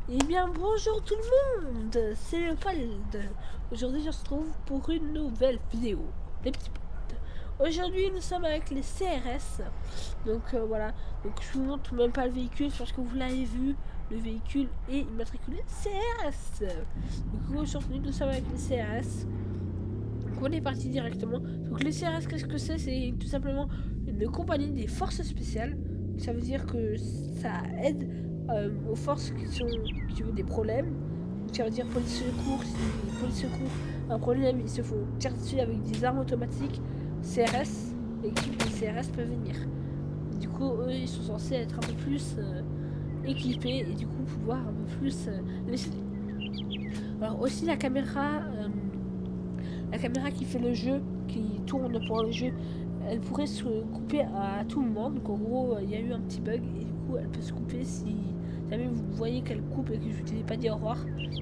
Eh bien bonjour tout le monde, c'est Léopold. Aujourd'hui je se retrouve pour une nouvelle vidéo, les petits potes. Aujourd'hui nous sommes avec les CRS. Donc voilà, donc je vous montre même pas le véhicule parce que vous l'avez vu, le véhicule est immatriculé CRS. Du coup aujourd'hui nous sommes avec les CRS. Donc on est parti directement. Donc les CRS, qu'est-ce que c'est? C'est tout simplement une compagnie des forces spéciales. Ça veut dire que ça aide aux forces qui ont des problèmes. Donc ça veut dire police secours. Si les police secours ont un problème, ils se font tirer dessus avec des armes automatiques. CRS, l'équipe des CRS peut venir. Du coup, eux, ils sont censés être un peu plus équipés et du coup pouvoir un peu plus les aider. Alors aussi la caméra qui fait le jeu, qui tourne pour le jeu, elle pourrait se couper à tout moment. Donc en gros, il y a eu un petit bug et du coup, elle peut se couper si jamais vous voyez qu'elle coupe et que je vous ai pas dit au revoir.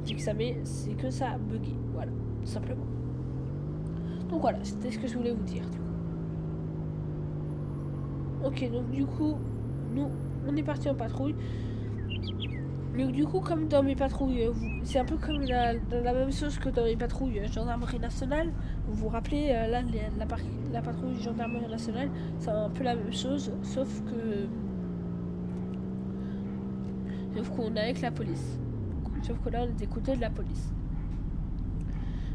C'est que ça a bugué. Voilà, tout simplement. Donc voilà, c'était ce que je voulais vous dire. Du coup. Ok, donc du coup, nous, on est parti en patrouille. Mais du coup, comme dans mes patrouilles, c'est un peu comme la même chose que dans les patrouilles gendarmerie nationale. Vous vous rappelez, là, la patrouille gendarmerie nationale, c'est un peu la même chose, sauf qu'on est avec la police. Sauf que là, on est des côtés de la police.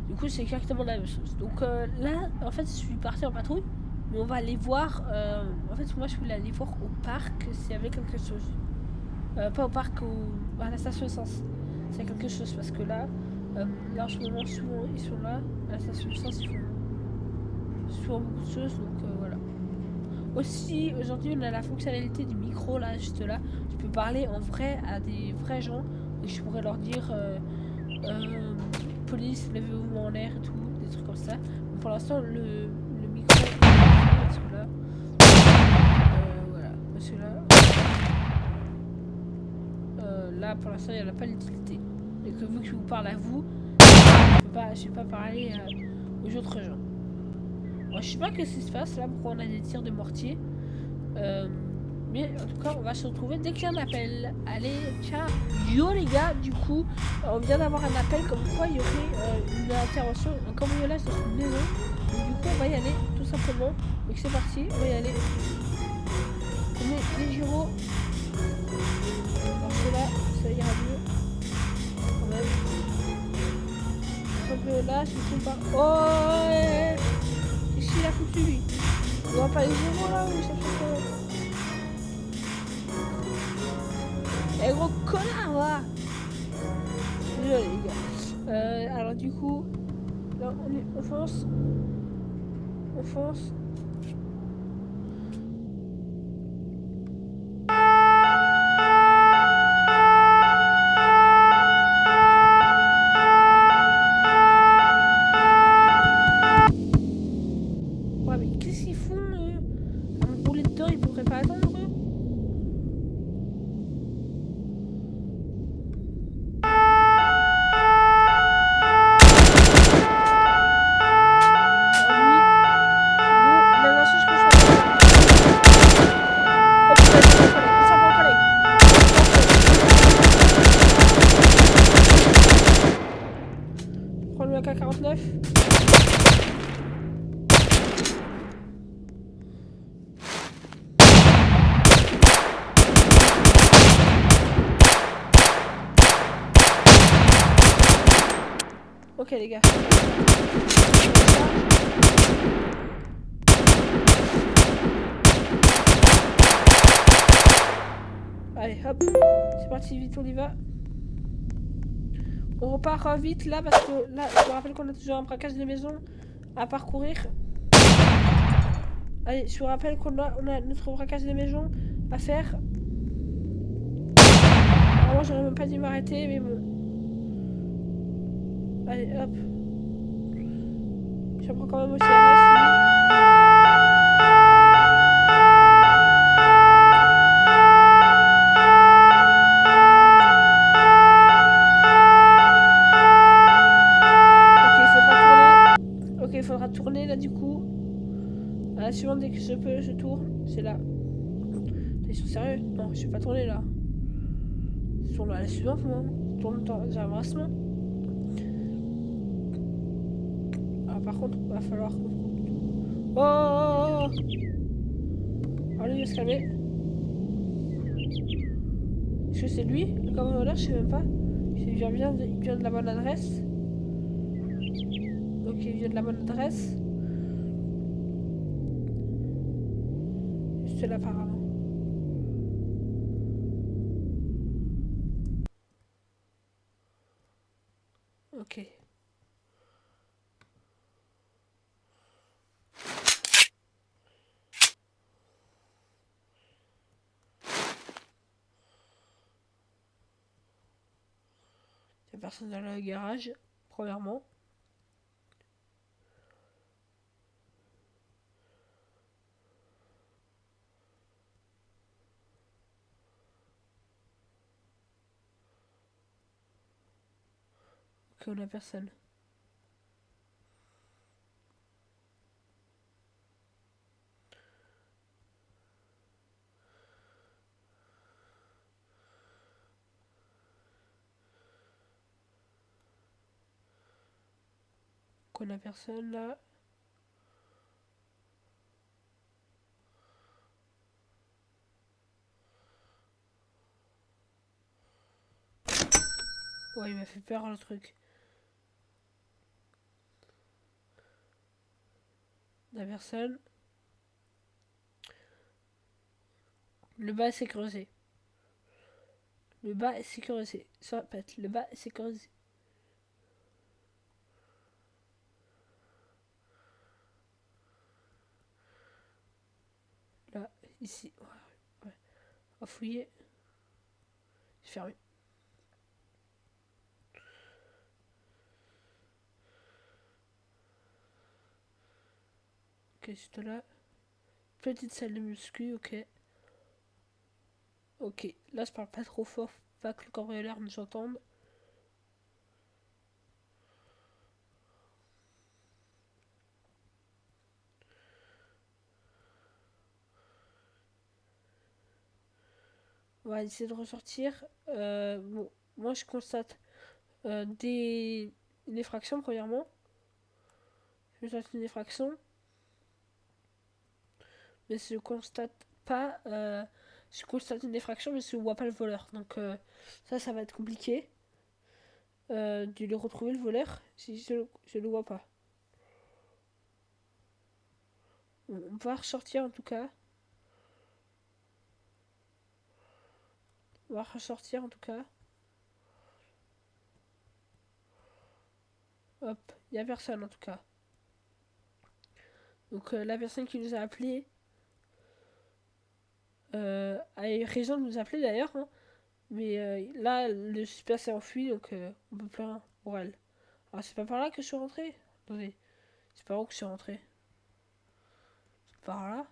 Du coup, c'est exactement la même chose. Donc là, en fait, je suis parti en patrouille, mais on va aller voir. En fait, moi, je voulais aller voir au parc s'il y avait quelque chose. Pas au parc, à la station essence. C'est quelque chose parce que là, en ce moment, souvent ils sont là. À la station essence, ils font souvent beaucoup de choses. Donc voilà. Aussi, aujourd'hui, on a la fonctionnalité du micro là, juste là. Je peux parler en vrai à des vrais gens. Et je pourrais leur dire police, levez-vous en l'air et tout, des trucs comme ça. Mais pour l'instant, le micro, parce que là, voilà, parce que là. Là pour l'instant il n'y en a pas d'utilité. Et que vu que je vous parle à vous, je vais pas parler aux autres gens. Moi, je sais pas ce qui se passe là, pourquoi on a des tirs de mortier. Mais en tout cas on va se retrouver dès qu'il y a un appel. Allez, ciao. Yo les gars, du coup on vient d'avoir un appel comme quoi il y aurait une intervention, un cambriolage dans une maison. Donc, du coup on va y aller tout simplement. Donc c'est parti, on va y aller. On met les gyros. Alors cela, ça ira mieux. Quand même. Donc là, je ne sais pas. Oh ouais. Qu'est-ce qu'il a foutu lui? Il voit pas les gyros là ou ça fait quoi? Eh gros connard va. Désolé les gars. Alors du coup, là on fonce. On fonce. Ouais mais qu'est-ce qu'ils font à me rouler dedans, ils pourraient pas attendre eux? Le AK-49. Ok les gars. Allez hop. C'est parti, vite on y va. On repart vite là parce que là je me rappelle qu'on a toujours un braquage de maison à parcourir. Allez, je vous rappelle qu'on a notre braquage de maison à faire. Normalement j'aurais même pas dû m'arrêter mais bon. Allez hop. Je prends quand même aussi la Ok, il faudra tourner là du coup. À la suivante, dès que je peux, je tourne. C'est là. Ils sont sérieux? Non, je vais pas tourner là. tourne à la suivante, moi. Tourne dans l'embrassement. Ah, par contre, il va falloir qu'on coupe. Oh! Allez, il va se calmer. Est-ce que c'est lui, le cambrioleur? Je sais même pas. Il vient de la bonne adresse. Ok, il vient de la bonne adresse. C'est là, apparemment. Ok. Il n'y a personne dans le garage, premièrement. Ok, on a personne. On a personne là. Ouais, il m'a fait peur le truc. La personne. Le bas est sécurisé. Le bas est sécurisé. Ça répète, le bas est sécurisé. Là, ici. Ouais. On va fouiller. C'est fermé. Ok, juste là. Petite salle de muscu, ok. Ok, là je parle pas trop fort, pas que le cambrioleur nous entende. On va essayer de ressortir. Bon, moi je constate une effraction premièrement. Je constate une effraction. Mais je constate pas. Je constate une effraction, mais je vois pas le voleur. Donc ça va être compliqué de le retrouver le voleur si je le vois pas. On va ressortir en tout cas. On va ressortir en tout cas. Hop, il n'y a personne en tout cas. Donc la personne qui nous a appelé a eu raison de nous appeler d'ailleurs. Hein. Mais là, le suspect s'est enfui, donc on peut plus rien pour elle. Alors c'est pas par là que je suis rentré. Attendez, c'est par où que je suis rentré? C'est par là?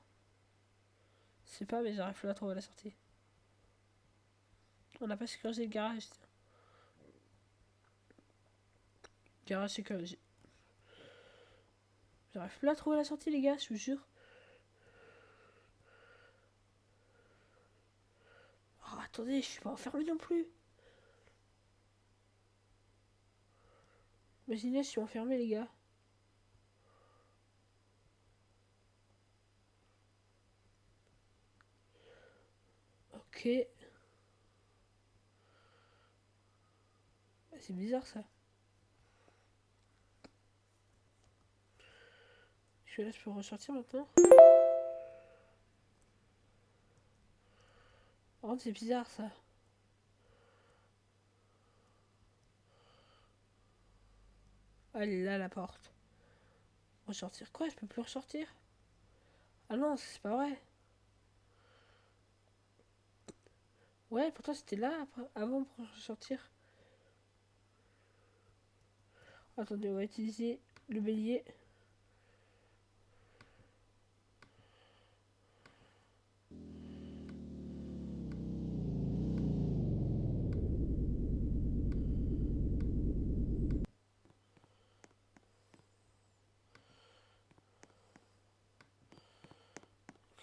Je sais pas, mais j'arrive pas à trouver la sortie. On n'a pas sécurisé le garage. Garage sécurisé. J'arrive plus à trouver la sortie, les gars, je vous jure. Oh, attendez, je suis pas enfermé non plus. Imaginez, je suis enfermé, les gars. Ok. C'est bizarre ça. Je là, je peux ressortir maintenant. Par contre, c'est bizarre ça. Ah, elle est là, la porte. Ressortir quoi? Je peux plus ressortir? Ah non, c'est pas vrai. Ouais, pourtant c'était là avant pour ressortir. Attendez, on va utiliser le bélier.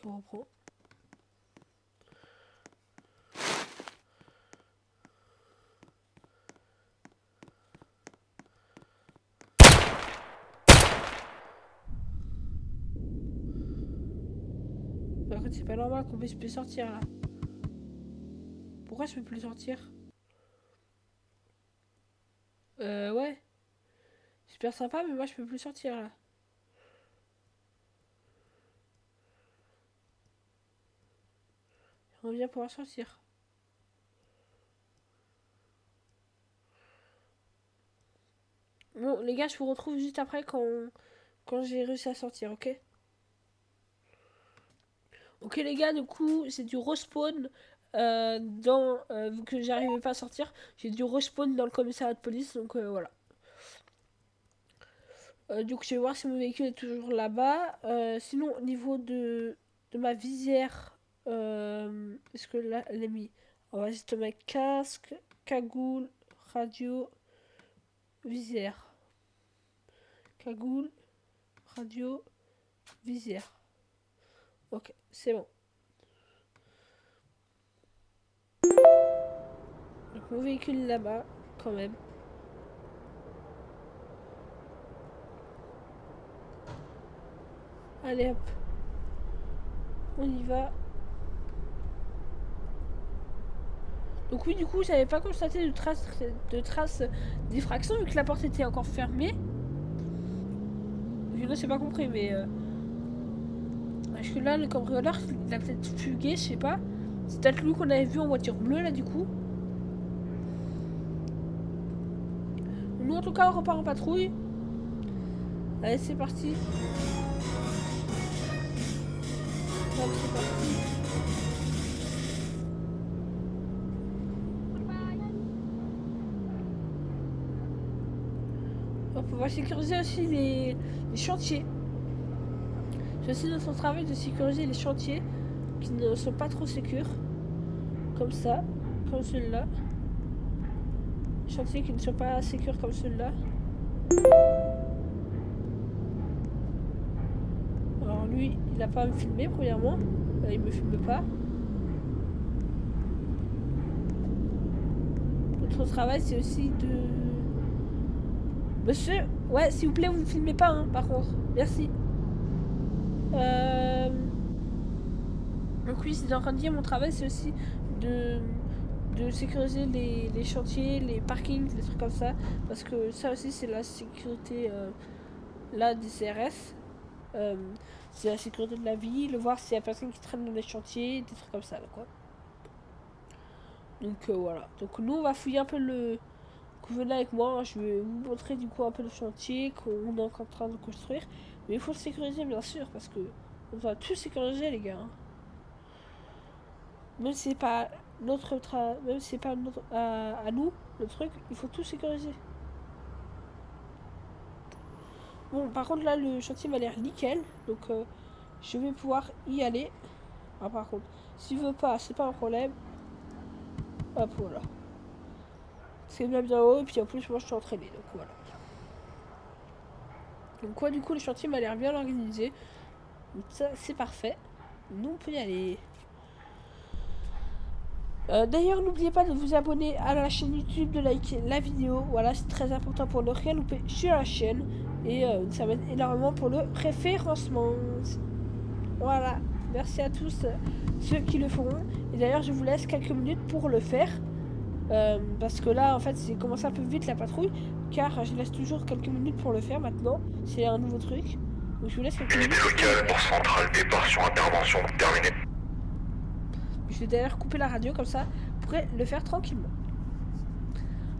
On reprend. 。fait, c'est pas normal qu'on puisse plus sortir là. Pourquoi je peux plus sortir? Ouais. Super sympa, mais moi je peux plus sortir là. On vient pouvoir sortir. Bon, les gars, je vous retrouve juste après quand j'ai réussi à sortir, ok? Ok, les gars, du coup, c'est du respawn vu que j'arrivais pas à sortir, j'ai dû respawn dans le commissariat de police, donc voilà. Donc je vais voir si mon véhicule est toujours là-bas. Sinon, au niveau de ma visière, est-ce que là, elle est mise? On va juste mettre casque, cagoule, radio, visière. Cagoule, radio, visière. Ok, c'est bon. Donc mon véhicule est là-bas, quand même. Allez hop. On y va. Donc oui, du coup, j'avais pas constaté de traces d'effraction vu que la porte était encore fermée. Je ne sais pas compris, mais... Parce que là, le cambrioleur, il a peut-être fugué, je sais pas. C'est peut-être lui qu'on avait vu en voiture bleue, là, du coup. Nous, en tout cas, on repart en patrouille. Allez, c'est parti. Hop, c'est parti. Hop, on va sécuriser aussi les chantiers. C'est aussi notre travail de sécuriser les chantiers qui ne sont pas trop sécures. Comme ça, comme celui-là. Chantiers qui ne sont pas sécures comme celui-là. Alors lui, il n'a pas à me filmer premièrement. Il me filme pas. Notre travail, c'est aussi de... Monsieur, ouais, s'il vous plaît, vous ne filmez pas, hein, par contre. Merci. Donc oui, c'est en train de dire, mon travail, c'est aussi de sécuriser les chantiers, les parkings, des trucs comme ça. Parce que ça aussi, c'est la sécurité là des CRS. C'est la sécurité de la ville, voir s'il y a personne qui traîne dans les chantiers, des trucs comme ça, là, quoi. Donc voilà. Donc nous, on va fouiller un peu le... Vous venez avec moi, je vais vous montrer du coup un peu le chantier qu'on est encore en train de construire. Mais il faut le sécuriser, bien sûr, parce que on doit tout sécuriser, les gars. Même si c'est pas notre travail, même si c'est pas notre, à nous, le truc, il faut tout sécuriser. Bon, par contre, là, le chantier m'a l'air nickel, donc je vais pouvoir y aller. Ah, par contre, s'il veut pas, c'est pas un problème. Hop, voilà. C'est bien haut, et puis en plus, moi, je suis entraîné, donc voilà. Donc quoi, du coup, le chantier m'a l'air bien organisé. Donc ça, c'est parfait. Nous, on peut y aller. D'ailleurs, n'oubliez pas de vous abonner à la chaîne YouTube, de liker la vidéo. Voilà, c'est très important pour ne rien louper sur la chaîne. Et ça m'aide énormément pour le référencement. Voilà, merci à tous ceux qui le feront. Et d'ailleurs, je vous laisse quelques minutes pour le faire. Parce que là, en fait, c'est commencé un peu vite la patrouille. Car je laisse toujours quelques minutes pour le faire maintenant. C'est un nouveau truc. Donc je vous laisse quelques minutes. Unité locale pour centrale, départ sur intervention terminée. Je vais d'ailleurs couper la radio comme ça, vous pourrez le faire tranquillement.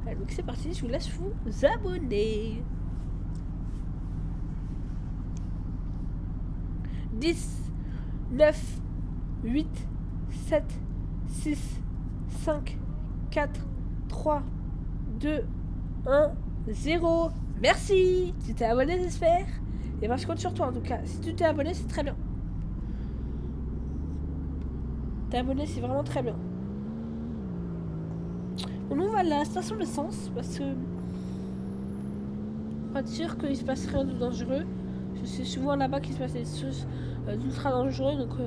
Allez, donc c'est parti, je vous laisse vous abonner. 10, 9, 8, 7, 6, 5, 4, 3, 2, 1, 0. Merci. Tu t'es abonné, j'espère. Et ben je compte sur toi en tout cas. Si tu t'es abonné, c'est très bien. T'es abonné, c'est vraiment très bien. Bon, on va à la station d'essence parce que pour être sûr qu'il se passe rien de dangereux. Je sais souvent là-bas qu'il se passe des choses d'ultra dangereux, donc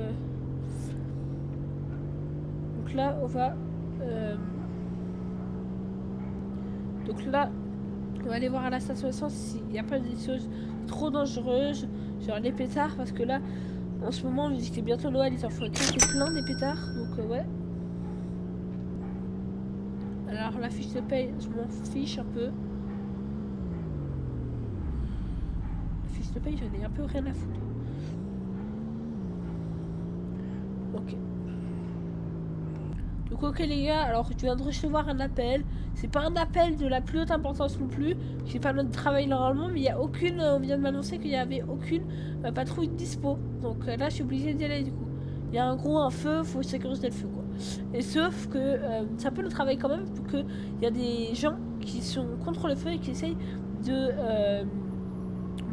là on va on va aller voir à la station d'essence s'il n'y a pas des choses trop dangereuses, genre les pétards, parce que là En ce moment, on me dit que c'est bientôt Noël, ils en font plein des pétards, donc ouais. Alors la fiche de paye, je m'en fiche un peu. La fiche de paye, j'en ai un peu rien à foutre. Ok. Donc ok les gars, alors tu viens de recevoir un appel. C'est pas un appel de la plus haute importance non plus. J'ai pas notre travail normalement, mais il y a aucune. On vient de m'annoncer qu'il y avait aucune patrouille dispo. Donc là, je suis obligée d'y aller du coup. Il y a un feu, faut sécuriser le feu quoi. Et sauf que c'est un peu le travail quand même, pour que il y a des gens qui sont contre le feu et qui essayent de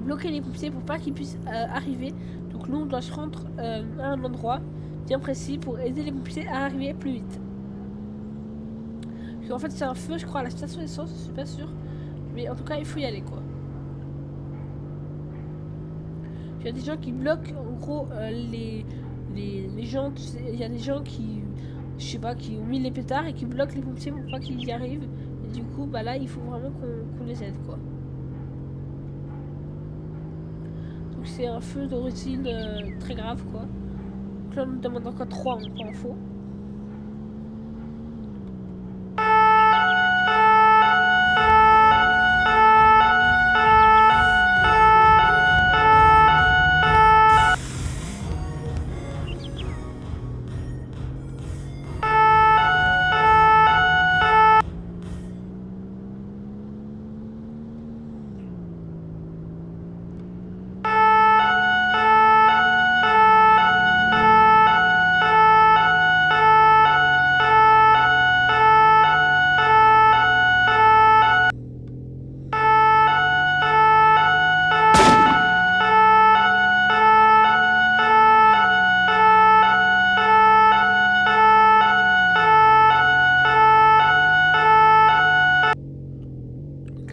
bloquer les pompiers pour pas qu'ils puissent arriver. Donc nous, on doit se rendre à un endroit bien précis pour aider les pompiers à arriver plus vite. Parce qu'en fait, c'est un feu, je crois, à la station d'essence, je suis pas sûre. Mais en tout cas, il faut y aller quoi. Il y a des gens qui bloquent en gros les gens. Il y a des gens qui, je sais pas, qui ont mis les pétards et qui bloquent les pompiers pour pas qu'ils y arrivent. Et du coup, bah là, il faut vraiment qu'on les aide quoi. Donc c'est un feu d'origine très grave quoi. Donc là, on nous demande encore 3 pour info.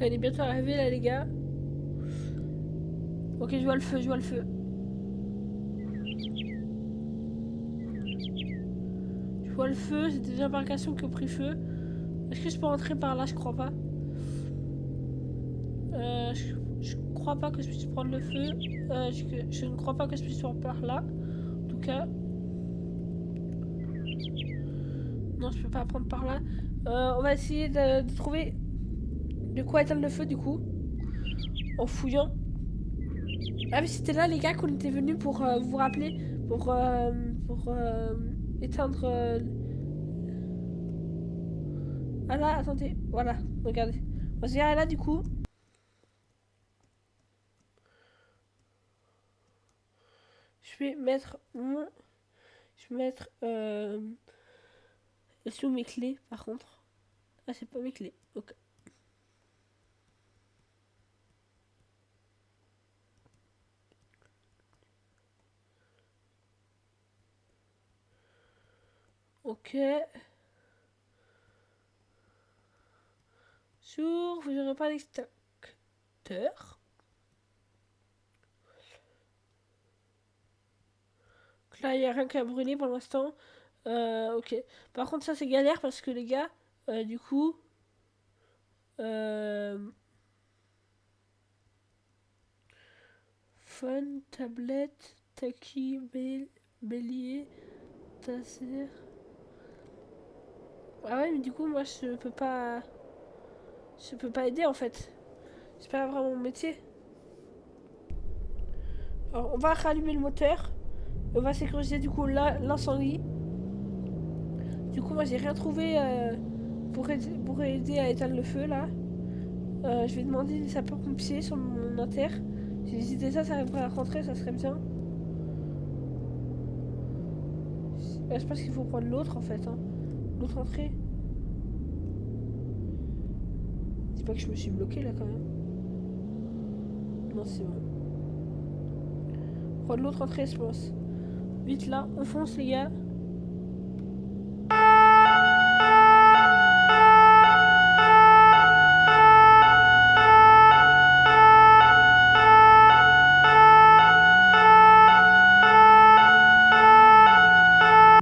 Elle est bientôt arrivée là les gars. Ok, je vois le feu, je vois le feu. Je vois le feu, c'est des embarcations qui ont pris feu. Est-ce que je peux rentrer par là? Je crois pas. Je crois pas que je puisse prendre le feu. Je ne crois pas que je puisse prendre par là. En tout cas. Non, je peux pas prendre par là. On va essayer de trouver de quoi éteindre le feu du coup. En fouillant. Ah mais c'était là les gars qu'on était venus pour vous rappeler. Pour éteindre... Ah là, attendez. Voilà, regardez. On se dirait là du coup. Je vais mettre mon... Je vais mettre... Est-ce mes clés par contre? Ah c'est pas mes clés. Ok. Ok. Sur, vous n'aurez pas d'extincteur. Là, il n'y a rien qu'à brûler pour l'instant. Ok. Par contre, ça, c'est galère parce que les gars, du coup... Phone, tablette, taki, bélier, tasser... Ah ouais, mais du coup, moi, je peux pas... Je peux pas aider, en fait. C'est pas vraiment mon métier. Alors, on va rallumer le moteur. On va sécuriser, du coup, l'incendie. Du coup, moi, j'ai rien trouvé pour aider à éteindre le feu, là. Je vais demander des sapeurs-pompiers sur mon inter. Si déjà ça arriverait à rentrer, ça serait bien. Je pense qu'il faut prendre l'autre, en fait. Hein. L'autre entrée. Dis pas que je me suis bloqué là quand même. Non, c'est bon. Prendre l'autre entrée, je pense. Vite là, on fonce les gars.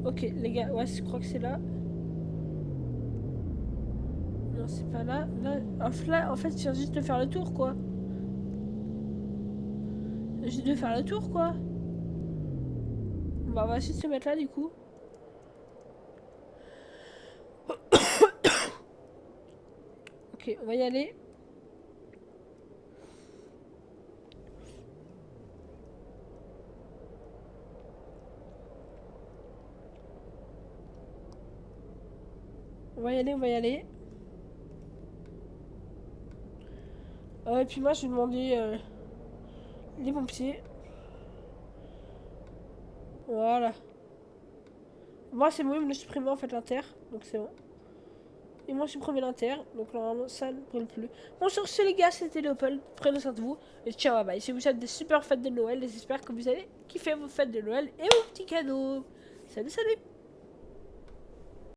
Ok les gars, ouais je crois que c'est là. Non c'est pas là. Là en fait je viens juste de faire le tour quoi. Juste de faire le tour quoi. Bah, on va essayer de se mettre là du coup. Ok, on va y aller. On va y aller, on va y aller. Et puis moi, je vais demander les pompiers. Voilà. Moi, c'est bon, ils me supprimer en fait l'inter. Donc c'est bon. Ils m'ont supprimé l'inter. Donc normalement, ça ne brûle plus. Bon, sur ce, les gars, c'était Léopold. Prenez soin de vous. Et ciao, bye bye. Si vous souhaite des super fêtes de Noël, j'espère que vous allez kiffer vos fêtes de Noël et vos petits cadeaux. Salut, salut!